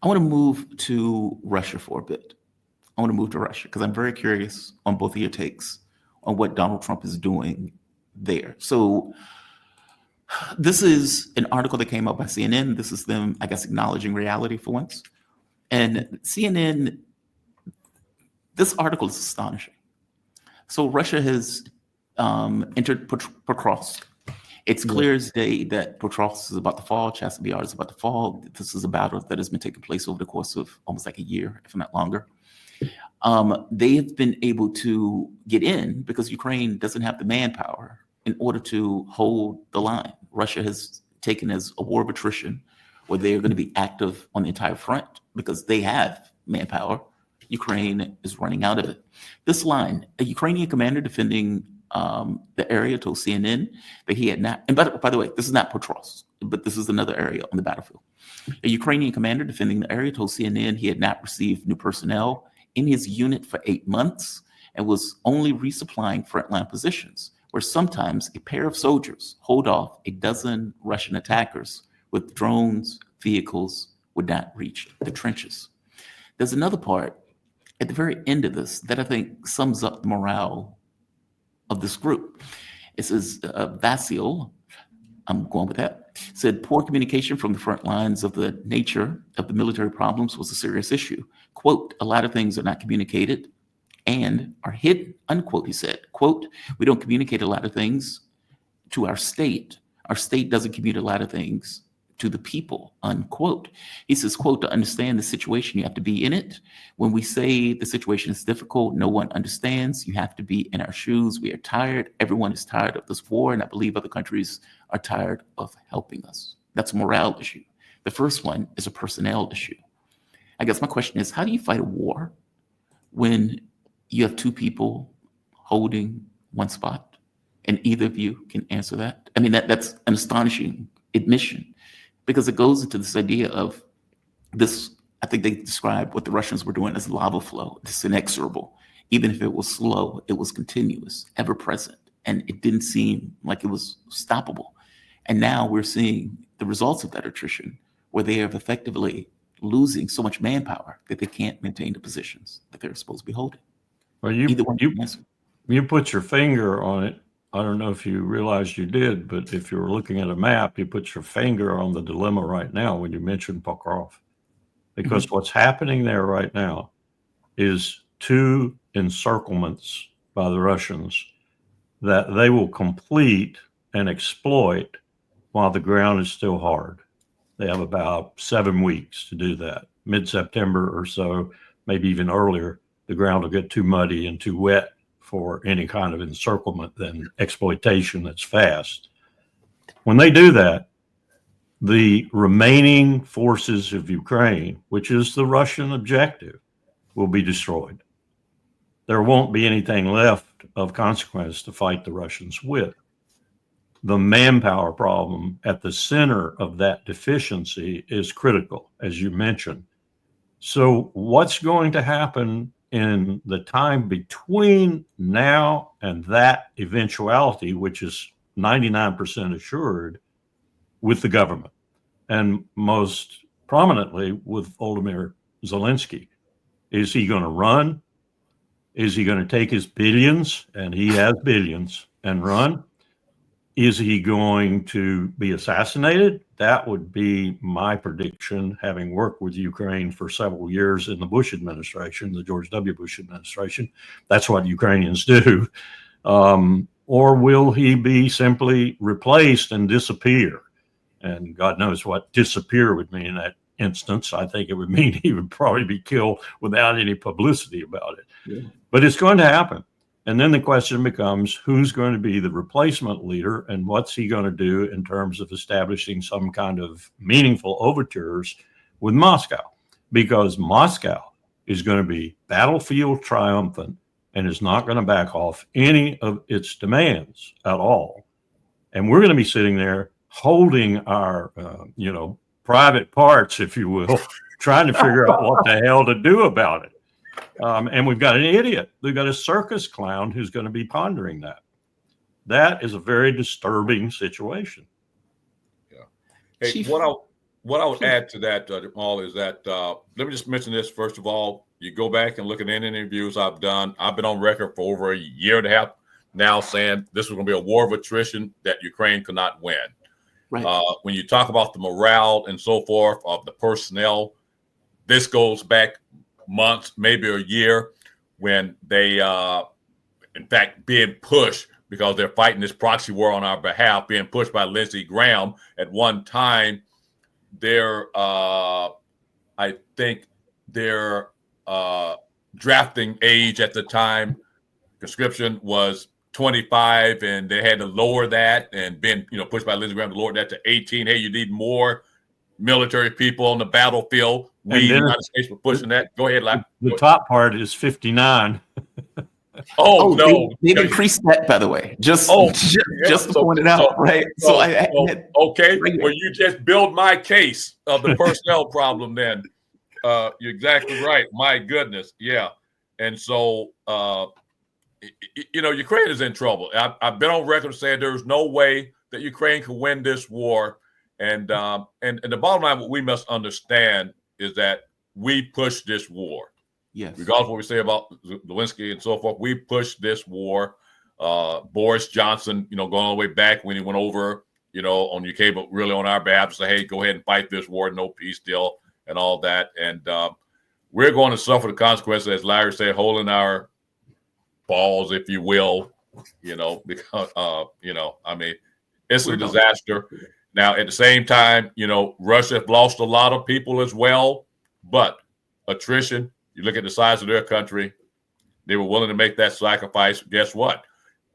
I want to move to Russia for a bit. I want to move to Russia because I'm very curious on both of your takes on what Donald Trump is doing there. So this is an article that came out by CNN. This is them, I guess, acknowledging reality for once. And CNN, this article is astonishing. So Russia has entered Pokrovsk. It's clear as day that Pokrovsk is about to fall, Chasiv Yar is about to fall. This is a battle that has been taking place over the course of almost like a year, if not longer. They have been able to get in because Ukraine doesn't have the manpower in order to hold the line. Russia has taken as a war of attrition where they're going to be active on the entire front because they have manpower. Ukraine is running out of it. This line, a Ukrainian commander defending the area told CNN that he had not, and by the way, this is not Pokrovsk, but this is another area on the battlefield. A Ukrainian commander defending the area told CNN he had not received new personnel in his unit for 8 months and was only resupplying frontline positions, where sometimes a pair of soldiers hold off a dozen Russian attackers with drones, vehicles would not reach the trenches. There's another part at the very end of this that I think sums up the morale of this group. It says, Vasil, I'm going with that, said poor communication from the front lines of the nature of the military problems was a serious issue. Quote, a lot of things are not communicated and are hidden, unquote, he said. Quote, we don't communicate a lot of things to our state. Our state doesn't communicate a lot of things to the people, unquote. He says, quote, to understand the situation, you have to be in it. When we say the situation is difficult, no one understands. You have to be in our shoes. We are tired. Everyone is tired of this war, and I believe other countries are tired of helping us. That's a morale issue. The first one is a personnel issue. I guess my question is, how do you fight a war when you have two people holding one spot? And either of you can answer that? I mean, that's an astonishing admission, because it goes into this idea of this, I think they described what the Russians were doing as lava flow. It's inexorable. Even if it was slow, it was continuous, ever present. And it didn't seem like it was stoppable. And now we're seeing the results of that attrition, where they are effectively losing so much manpower that they can't maintain the positions that they're supposed to be holding. Well, you put your finger on it. I don't know if you realized you did, but if you were looking at a map, you put your finger on the dilemma right now when you mentioned Pokrov. Because what's happening there right now is two encirclements by the Russians that they will complete and exploit while the ground is still hard. They have about 7 weeks to do that. Mid-September or so, maybe even earlier, the ground will get too muddy and too wet for any kind of encirclement than exploitation that's fast. When they do that, the remaining forces of Ukraine, which is the Russian objective, will be destroyed. There won't be anything left of consequence to fight the Russians with. The manpower problem at the center of that deficiency is critical, as you mentioned. So what's going to happen in the time between now and that eventuality, which is 99% assured, with the government, and most prominently with Volodymyr Zelensky? Is he going to run? Is he going to take his billions, and he has billions, and run? Is he going to be assassinated? That would be my prediction, having worked with Ukraine for several years in the Bush administration, the George W. Bush administration. That's what Ukrainians do. Or will he be simply replaced and disappear? And God knows what disappear would mean in that instance. I think it would mean he would probably be killed without any publicity about it. Yeah. But it's going to happen. And then the question becomes, who's going to be the replacement leader, and what's he going to do in terms of establishing some kind of meaningful overtures with Moscow? Because Moscow is going to be battlefield triumphant and is not going to back off any of its demands at all. And we're going to be sitting there holding our, private parts, if you will, trying to figure out what the hell to do about it. And we've got an idiot. We've got a circus clown who's going to be pondering that. That is a very disturbing situation. Yeah. Hey, Chief, what what I would add to that, Jamal, is that let me just mention this first of all. You go back and look at any interviews I've done. I've been on record for over a year and a half now saying this was going to be a war of attrition that Ukraine could not win. Right. When you talk about the morale and so forth of the personnel, this goes back months, maybe a year, when they, in fact, being pushed because they're fighting this proxy war on our behalf, being pushed by Lindsey Graham. At one time, their, I think their drafting age at the time, conscription was 25, and they had to lower that, and been pushed by Lindsey Graham to lower that to 18. Hey, you need more military people on the battlefield. We, United States, were pushing that. Go ahead, Lap. The top part is 59. Oh no, they've increased that, by the way. Just to point it out, right? Okay. Well, you just build my case of the personnel problem. Then you're exactly right. My goodness, yeah. And so Ukraine is in trouble. I've been on record saying there's no way that Ukraine can win this war. And the bottom line, what we must understand is that we pushed this war. Yes. Regardless of what we say about Zelensky and so forth, we pushed this war. Boris Johnson, going all the way back when he went over, on UK, but really on our behalf to say, hey, go ahead and fight this war, no peace deal and all that. And we're going to suffer the consequences, as Larry said, holding our balls, if you will, because, I mean, it's a disaster. Now, at the same time, Russia lost a lot of people as well, but attrition, you look at the size of their country, they were willing to make that sacrifice. Guess what?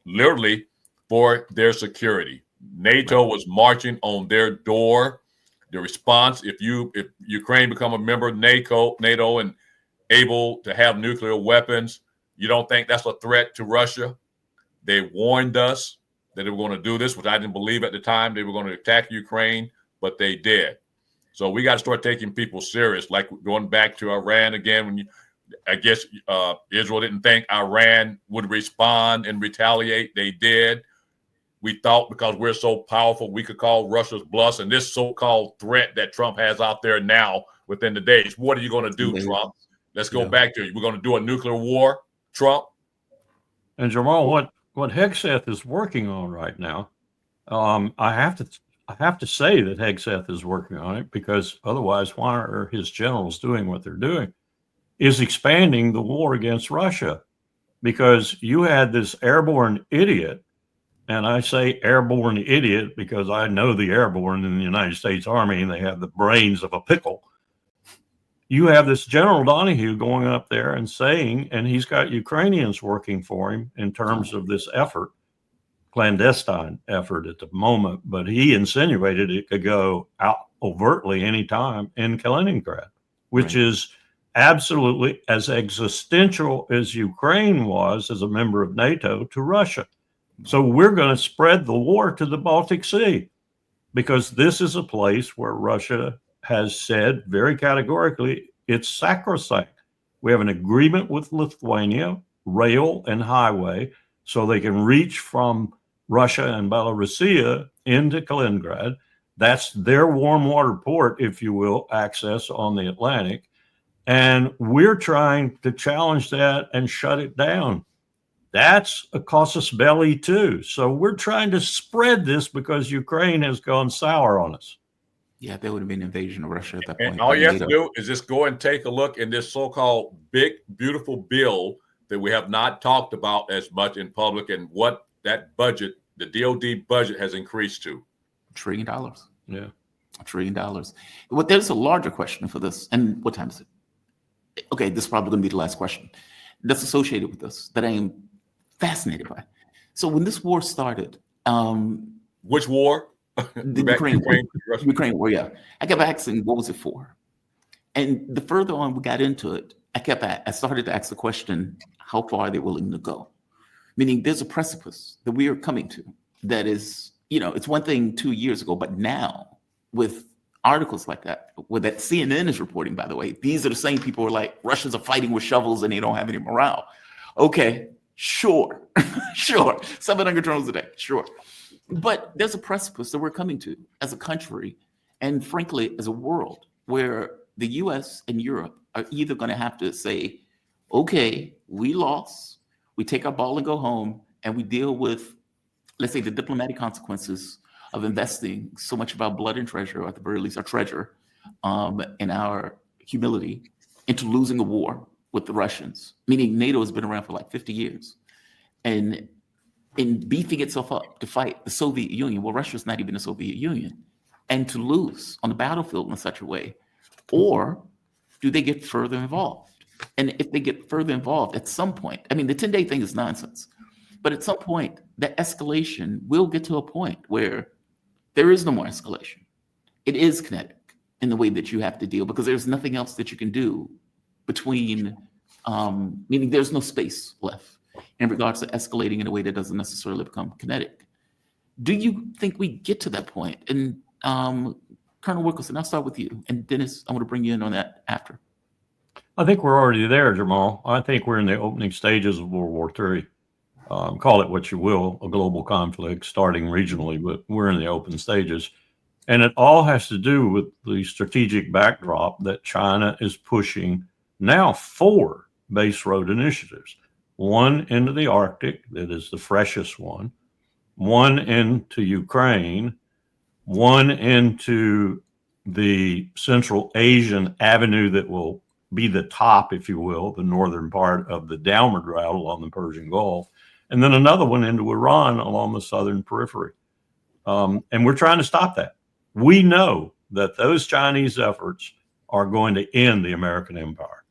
Literally for their security. NATO was marching on their door. The response, if Ukraine become a member of NATO and able to have nuclear weapons, you don't think that's a threat to Russia? They warned us that they were going to do this, which I didn't believe at the time. They were going to attack Ukraine, but they did. So we got to start taking people serious, like going back to Iran again. I guess Israel didn't think Iran would respond and retaliate. They did. We thought because we're so powerful, we could call Russia's bluff, and this so-called threat that Trump has out there now within the days. What are you going to do, Trump? Let's go back to you. We're going to do a nuclear war, Trump. And Jamal, what Hegseth is working on right now, I have to say that Hegseth is working on it, because otherwise, why are his generals doing what they're doing? Is expanding the war against Russia, because you had this airborne idiot, and I say airborne idiot because I know the airborne in the United States Army, and they have the brains of a pickle. You have this General Donahue going up there and saying, and he's got Ukrainians working for him in terms of this effort, clandestine effort at the moment, but he insinuated it could go out overtly anytime in Kaliningrad, which is absolutely as existential as Ukraine was as a member of NATO to Russia. So we're going to spread the war to the Baltic Sea, because this is a place where Russia has said very categorically it's sacrosanct. We have an agreement with Lithuania, rail and highway, so they can reach from Russia and Belarusia into Kaliningrad. That's their warm water port, if you will, access on the Atlantic. And we're trying to challenge that and shut it down. That's a casus belli too. So we're trying to spread this because Ukraine has gone sour on us. Yeah, there would have been an invasion of Russia at that point. And all you have to do is just go and take a look in this so-called big, beautiful bill that we have not talked about as much in public, and what that budget, the DOD budget, has increased to. $1 trillion. Yeah. $1 trillion. But there's a larger question for this. And what time is it? Okay, this is probably going to be the last question that's associated with this that I am fascinated by. So when this war started, which war? The Ukraine war, yeah. I kept asking, what was it for? And the further on we got into it, I started to ask the question, how far are they willing to go? Meaning there's a precipice that we are coming to that is, it's one thing 2 years ago, but now with articles like that, where that CNN is reporting, by the way, these are the same people who are like, Russians are fighting with shovels and they don't have any morale. Okay, sure, sure. 700 drones a day, sure. But there's a precipice that we're coming to as a country, And frankly, as a world where the US and Europe are either going to have to say, okay, we lost, we take our ball and go home, and we deal with, let's say, the diplomatic consequences of investing so much of our blood and treasure, or at the very least our treasure, and our humility into losing a war with the Russians, meaning NATO has been around for like 50 years. And in beefing itself up to fight the Soviet Union, well, Russia's not even the Soviet Union, and to lose on the battlefield in such a way? Or do they get further involved? And if they get further involved at some point, I mean, the 10-day thing is nonsense, but at some point, that escalation will get to a point where there is no more escalation. It is kinetic in the way that you have to deal, because there's nothing else that you can do between, meaning there's no space left in regards to escalating in a way that doesn't necessarily become kinetic. Do you think we get to that point? And Colonel Wilkerson, I'll start with you. And Dennis, I want to bring you in on that after. I think we're already there, Jamal. I think we're in the opening stages of World War III. Call it what you will, a global conflict starting regionally, but we're in the open stages. And it all has to do with the strategic backdrop that China is pushing now 4 base road initiatives. 1 into the Arctic, that is the freshest one. 1 into Ukraine. 1 into the Central Asian avenue that will be the top, if you will, the northern part of the downward route along the Persian Gulf. And then another one into Iran along the southern periphery. And we're trying to stop that. We know that those Chinese efforts are going to end the American empire.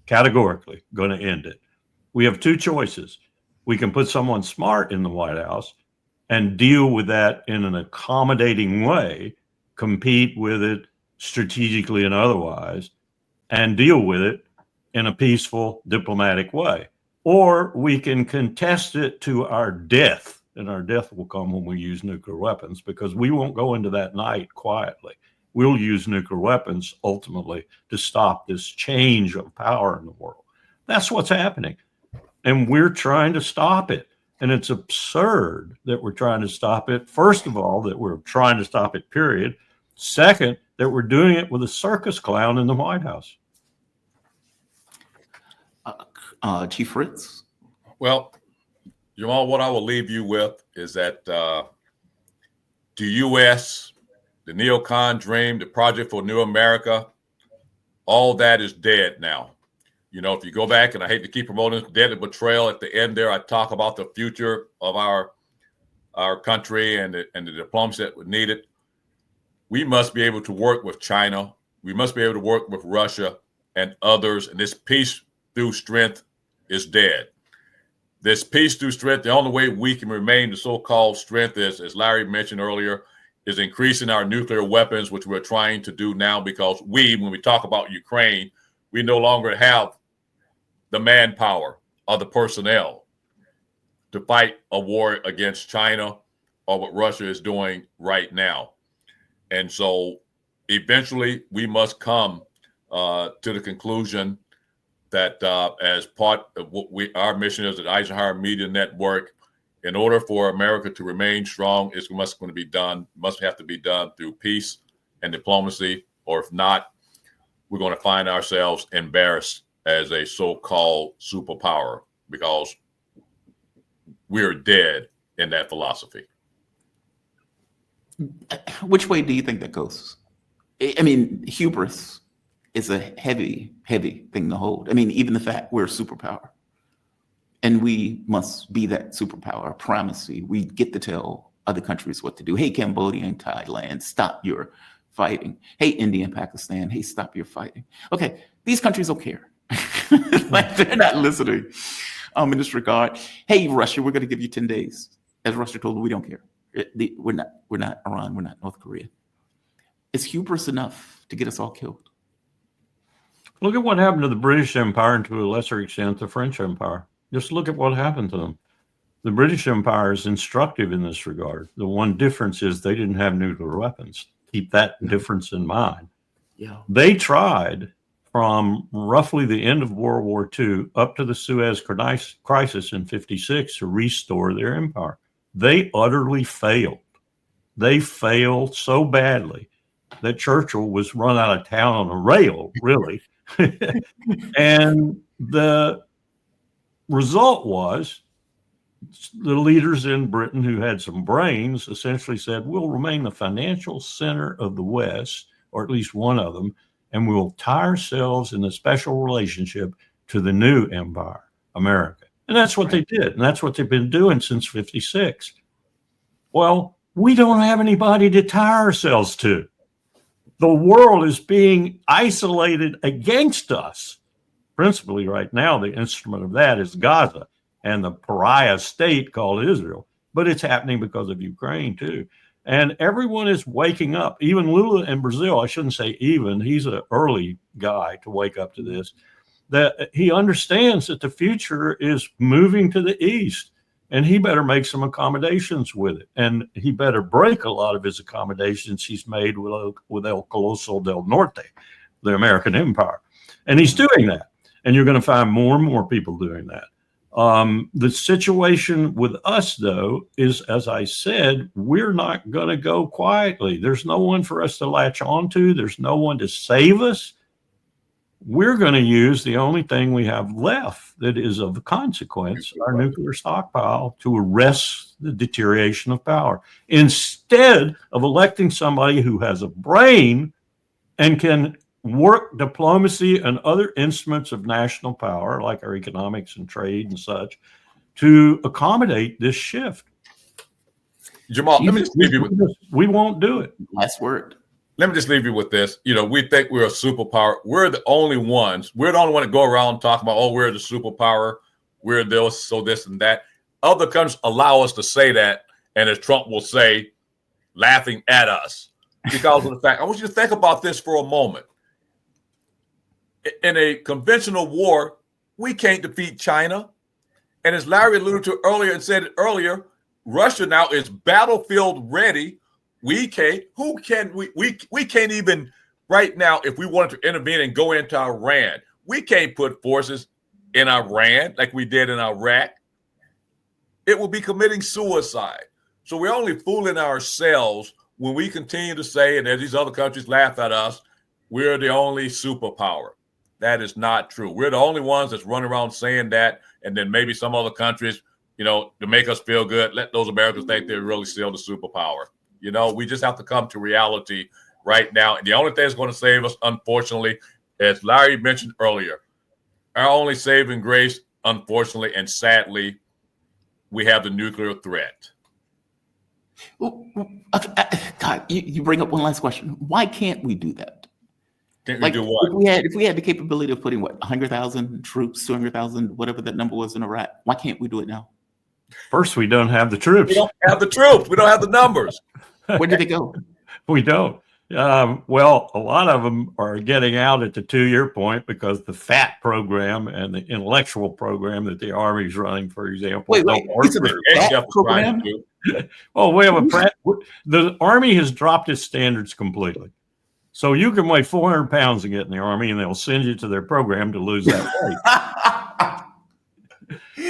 Categorically going to end it. We have 2 choices. We can put someone smart in the White House and deal with that in an accommodating way, compete with it strategically and otherwise, and deal with it in a peaceful, diplomatic way. Or we can contest it to our death, and our death will come when we use nuclear weapons, because we won't go into that night quietly. We'll use nuclear weapons ultimately to stop this change of power in the world. That's what's happening. And we're trying to stop it. And it's absurd that we're trying to stop it. First of all, that we're trying to stop it, period. Second, that we're doing it with a circus clown in the White House. Chief Fritz? Well, Jamal, what I will leave you with is that the U.S., the neocon dream, the project for New America, all that is dead now. You know, if you go back, and I hate to keep promoting Deadly Betrayal, at the end there, I talk about the future of our country and the diplomacy that was needed. We must be able to work with China. We must be able to work with Russia and others. And this peace through strength is dead. This peace through strength, the only way we can remain the so-called strength is, as Larry mentioned earlier, is increasing our nuclear weapons, which we're trying to do now, because when we talk about Ukraine, we no longer have the manpower or the personnel to fight a war against China or what Russia is doing right now. And so eventually we must come to the conclusion that as part of what our mission is at Eisenhower Media Network, in order for America to remain strong, it must have to be done through peace and diplomacy, or if not, we're going to find ourselves embarrassed as a so-called superpower, because we're dead in that philosophy. Which way do you think that goes? I mean, hubris is a heavy, heavy thing to hold. I mean, even the fact we're a superpower, and we must be that superpower, primacy. We get to tell other countries what to do. Hey, Cambodia and Thailand, stop your fighting. Hey, India and Pakistan, hey, stop your fighting. Okay, these countries don't care. Like, they're not listening in this regard. Hey, Russia, we're going to give you 10 days. As Russia told them, we don't care. We're not Iran, we're not North Korea. Is hubris enough to get us all killed? Look at what happened to the British Empire, and to a lesser extent, the French Empire. Just look at what happened to them. The British Empire is instructive in this regard. The one difference is they didn't have nuclear weapons. Keep that difference in mind. Yeah. They tried from roughly the end of World War II up to the Suez Crisis in '56 to restore their empire. They utterly failed. They failed so badly that Churchill was run out of town on a rail, really. And the result was the leaders in Britain who had some brains essentially said, we'll remain the financial center of the West, or at least one of them, and we'll tie ourselves in a special relationship to the new empire, America. And that's what they did. And that's what they've been doing since 56. Well, we don't have anybody to tie ourselves to. The world is being isolated against us. Principally right now, the instrument of that is Gaza and the pariah state called Israel. But it's happening because of Ukraine too. And everyone is waking up. Even Lula in Brazil, I shouldn't say even, he's an early guy to wake up to this, that he understands that the future is moving to the east. And he better make some accommodations with it. And he better break a lot of his accommodations he's made with El Coloso del Norte, the American empire. And he's doing that. And you're going to find more and more people doing that. The situation with us, though, is, as I said, we're not going to go quietly. There's no one for us to latch onto. There's no one to save us. We're going to use the only thing we have left that is of consequence, our nuclear stockpile, to arrest the deterioration of power, instead of electing somebody who has a brain and can work diplomacy and other instruments of national power, like our economics and trade and such, to accommodate this shift. Jamal, let me just leave you with this. We won't do it. Last word. Let me just leave you with this. You know, we think we're a superpower. We're the only ones. We're the only one that go around talking about, oh, we're the superpower. We're this, so this and that. Other countries allow us to say that, and as Trump will say, laughing at us because of the fact. I want you to think about this for a moment. In a conventional war, we can't defeat China. And as Larry alluded to earlier and said earlier, Russia now is battlefield ready. We can't. Who can we can't even right now, if we wanted to intervene and go into Iran, we can't put forces in Iran like we did in Iraq. It would be committing suicide. So we're only fooling ourselves when we continue to say, and as these other countries laugh at us, we're the only superpower. That is not true. We're the only ones that's running around saying that, and then maybe some other countries, you know, to make us feel good, let those Americans think they're really still the superpower. You know, we just have to come to reality right now. And the only thing that's going to save us, unfortunately, as Larry mentioned earlier, our only saving grace, unfortunately and sadly, we have the nuclear threat. God, you bring up one last question. Why can't we do that? Can't we do what? If we had the capability of putting, 100,000 troops, 200,000, whatever that number was in Iraq, why can't we do it now? First, we don't have the troops. We don't have the troops. We don't have the numbers. Where did they go? We don't. Well, a lot of them are getting out at the 2-year point because the FAT program and the intellectual program that the Army is running, for example. Wait, it's a FAT program? Oh, we have the Army has dropped its standards completely. So you can weigh 400 pounds and get in the Army, and they'll send you to their program to lose that weight.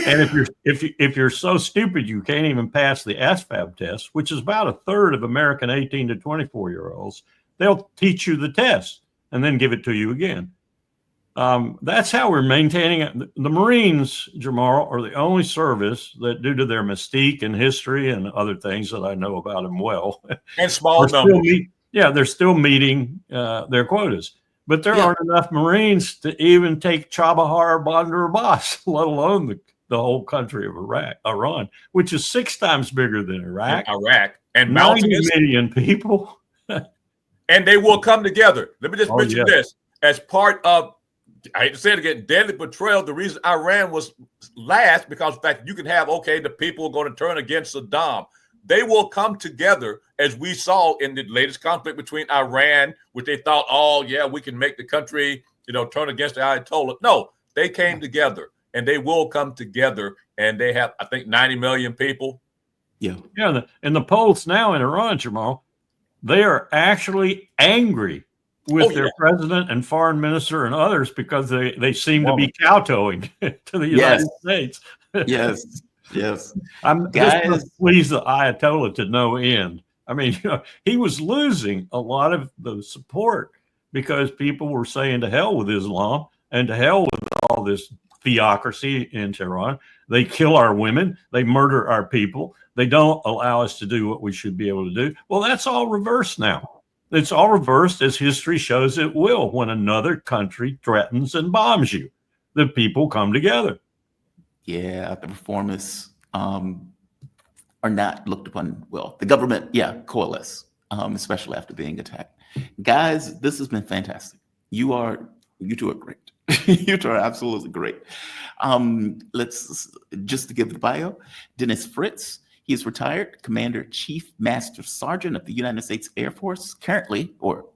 And if you're so stupid you can't even pass the ASVAB test, which is about a third of American 18 to 24-year-olds, they'll teach you the test and then give it to you again. That's how we're maintaining it. The Marines, Jamal, are the only service that, due to their mystique and history and other things that I know about them well, and small numbers. They're still meeting their quotas. But there aren't enough Marines to even take Chabahar Bandar Abbas, let alone the whole country of Iran, which is 6 times bigger than Iraq. And 90 million people. And they will come together. Let me just mention this. As part of, I hate to say it again, deadly betrayal, the reason Iran was last, because of the fact you can have, the people are going to turn against Saddam. They will come together, as we saw in the latest conflict between Iran, which they thought, we can make the country, turn against the Ayatollah. No, they came together, and they will come together, and they have, I think, 90 million people. Yeah. And the polls now in Iran, Jamal, they are actually angry with their president and foreign minister and others because they seem to be kowtowing to the United States. Yes. This must please the Ayatollah to no end. I mean, he was losing a lot of the support because people were saying to hell with Islam and to hell with all this theocracy in Tehran. They kill our women. They murder our people. They don't allow us to do what we should be able to do. Well, that's all reversed now. It's all reversed, as history shows it will. When another country threatens and bombs you, the people come together. Yeah, the reformists are not looked upon well. The government, coalesce, especially after being attacked. Guys, this has been fantastic. You two are great. You two are absolutely great. Let's just to give the bio. Dennis Fritz. He is retired Commander Chief Master Sergeant of the United States Air Force, currently or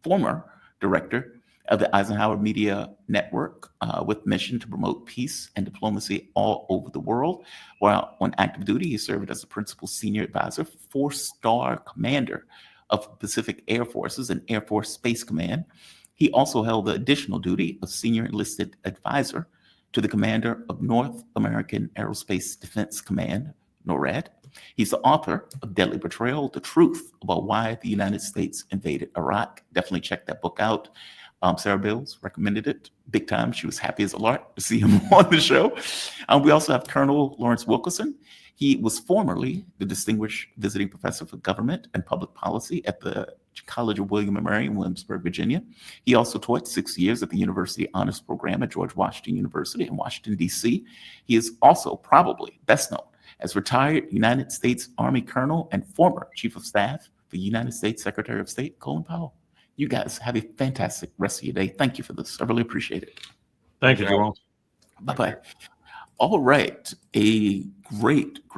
former director of the Eisenhower Media Network, with mission to promote peace and diplomacy all over the world. While on active duty, he served as the principal senior advisor, 4-star commander of Pacific Air Forces and Air Force Space Command. He also held the additional duty of senior enlisted advisor to the commander of North American Aerospace Defense Command, NORAD. He's the author of Deadly Betrayal, The Truth About Why the United States Invaded Iraq. Definitely check that book out. Sarah Bills recommended it big time. She was happy as a lark to see him on the show. We also have Colonel Lawrence Wilkerson. He was formerly the Distinguished Visiting Professor for Government and Public Policy at the College of William & Mary in Williamsburg, Virginia. He also taught 6 years at the University Honors Program at George Washington University in Washington, D.C. He is also probably best known as retired United States Army Colonel and former Chief of Staff for United States Secretary of State Colin Powell. You guys have a fantastic rest of your day. Thank you for this. I really appreciate it. Thank you, Jerome. Bye-bye. All right. A great